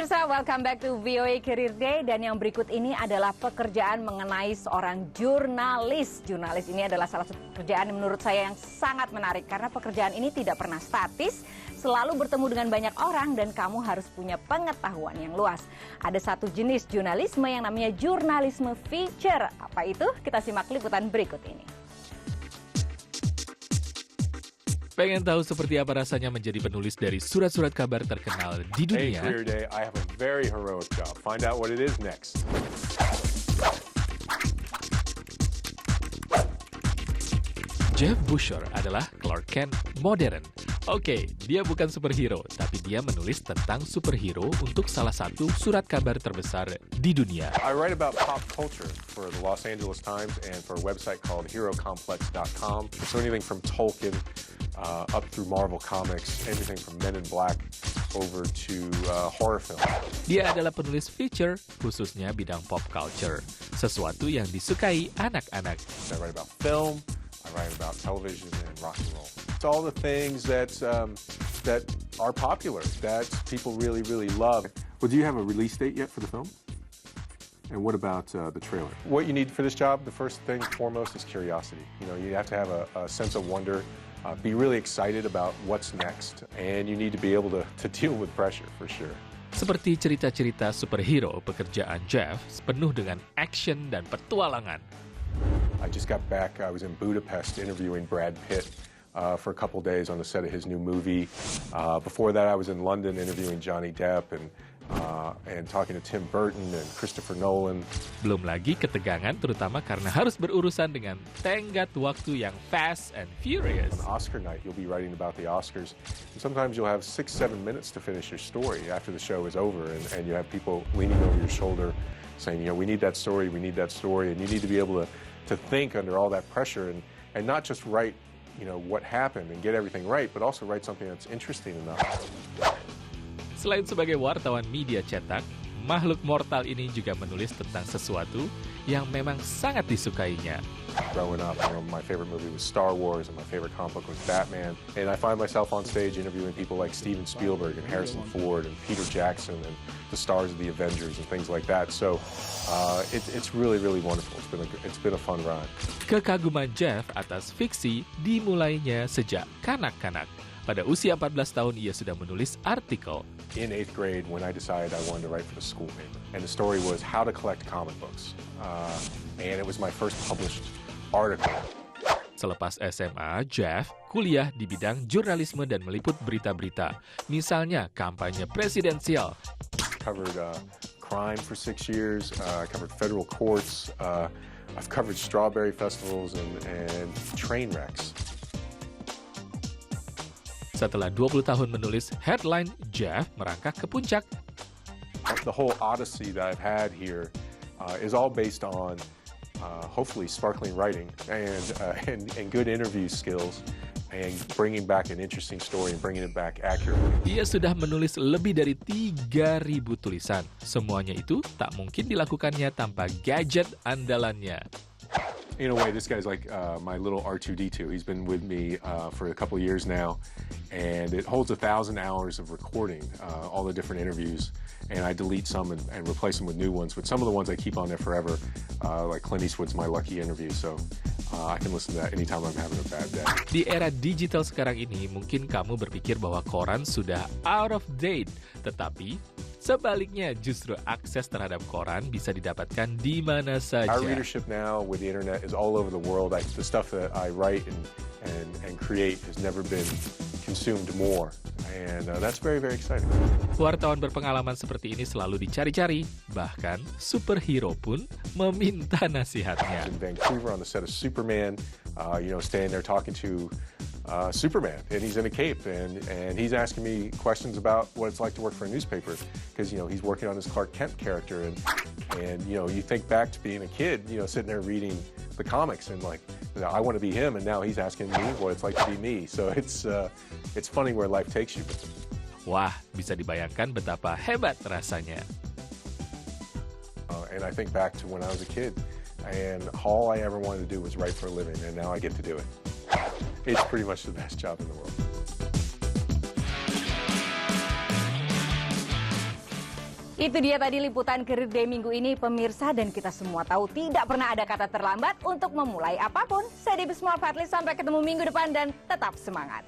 Pemirsa, welcome back to VOA Career Day. Dan yang berikut ini adalah pekerjaan mengenai seorang jurnalis. Jurnalis ini adalah salah satu pekerjaan yang menurut saya yang sangat menarik. Karena pekerjaan ini tidak pernah statis, selalu bertemu dengan banyak orang dan kamu harus punya pengetahuan yang luas. Ada satu jenis jurnalisme yang namanya jurnalisme feature. Apa itu? Kita simak liputan berikut ini. Pengen tahu seperti apa rasanya menjadi penulis dari surat-surat kabar terkenal di dunia? Hey, Career Day, I have a very heroic job. Find out what it is next. Geoil Boucher adalah Clark Kent modern. Oke, dia bukan superhero, tapi dia menulis tentang superhero untuk salah satu surat kabar terbesar di dunia. I write about pop culture for the Los Angeles Times and for a website called herocomplex.com. So anything from Tolkien up through Marvel Comics, everything from Men in Black over to horror film. Dia adalah penulis feature, khususnya bidang pop culture, sesuatu yang disukai anak-anak. I write about film, I write about television and rock and roll. It's all the things that are popular, that people really, really love. Well, do you have a release date yet for the film? And what about the trailer? What you need for this job, the first thing foremost is curiosity. You know, you have to have a sense of wonder. Be really excited about what's next, and you need to be able to deal with pressure for sure. Seperti cerita-cerita superhero, pekerjaan Jeff penuh dengan action dan petualangan. I just got back. I was in Budapest interviewing Brad Pitt for a couple days on the set of his new movie. Before that, I was in London interviewing Johnny Depp and talking to Tim Burton and Christopher Nolan. Belum lagi ketegangan, terutama karena harus berurusan dengan tenggat waktu yang fast and furious. On Oscar night, you'll be writing about the Oscars. And sometimes you'll have 6-7 minutes to finish your story after the show is over, and you have people leaning over your shoulder saying, you know, we need that story, and you need to be able to think under all that pressure and not just write, you know, what happened and get everything right, but also write something that's interesting enough. Selain sebagai wartawan media cetak, makhluk mortal ini juga menulis tentang sesuatu yang memang sangat disukainya. Growing up, you know, my favorite movie was Star Wars and my favorite comic book was Batman. And I find myself on stage interviewing people like Steven Spielberg and Harrison Ford and Peter Jackson and the stars of the Avengers and things like that. So it's really, really wonderful. It's been a fun ride. Kekaguman Jeff atas fiksi dimulainya sejak kanak-kanak. Pada usia 14 tahun, ia sudah menulis artikel. In 8th grade, when I decided I wanted to write for the school paper. And the story was how to collect comic books. And it was my first published article. Selepas SMA, Jeff kuliah di bidang jurnalisme dan meliput berita-berita. Misalnya, kampanye presidensial. Covered crime for 6 years. I covered federal courts. I've covered strawberry festivals and train wrecks. Setelah 20 tahun menulis headline, Jeff merangkak ke puncak. The whole odyssey that I've had here is all based on hopefully sparkling writing and good interview skills and bringing back an interesting story and bringing it back accurately. Ia sudah menulis lebih dari 3.000 tulisan. Semuanya itu tak mungkin dilakukannya tanpa gadget andalannya. In a way, this guy's like my little R2-D2. He's been with me for a couple of years now, and it holds 1,000 hours of recording, all the different interviews, and I delete some and replace them with new ones, but some of the ones I keep on there forever, like Clint Eastwood's My Lucky Interview, so I can listen to that anytime I'm having a bad day. Di era digital sekarang ini, mungkin kamu berpikir bahwa koran sudah out of date, tetapi sebaliknya, justru akses terhadap koran bisa didapatkan di mana saja. Our readership now with the internet is all over the world. The stuff that I write and create has never been consumed more. And that's very, very exciting. Wartawan berpengalaman seperti ini selalu dicari-cari. Bahkan superhero pun meminta nasihatnya. In Vancouver on the set of Superman, standing there talking to Superman, and he's in a cape, and he's asking me questions about what it's like to work for a newspaper, because he's working on this Clark Kent character, and you think back to being a kid, sitting there reading the comics, and like I want to be him, and now he's asking me what it's like to be me. So it's funny where life takes you. Wah, bisa dibayangkan betapa hebat rasanya. And I think back to when I was a kid, and all I ever wanted to do was write for a living, and now I get to do it. It's pretty much the best job in the world. Itu dia tadi liputan Karir Day minggu ini, pemirsa, dan kita semua tahu tidak pernah ada kata terlambat untuk memulai apapun. Saya Sumual-patlis, sampai ketemu minggu depan dan tetap semangat.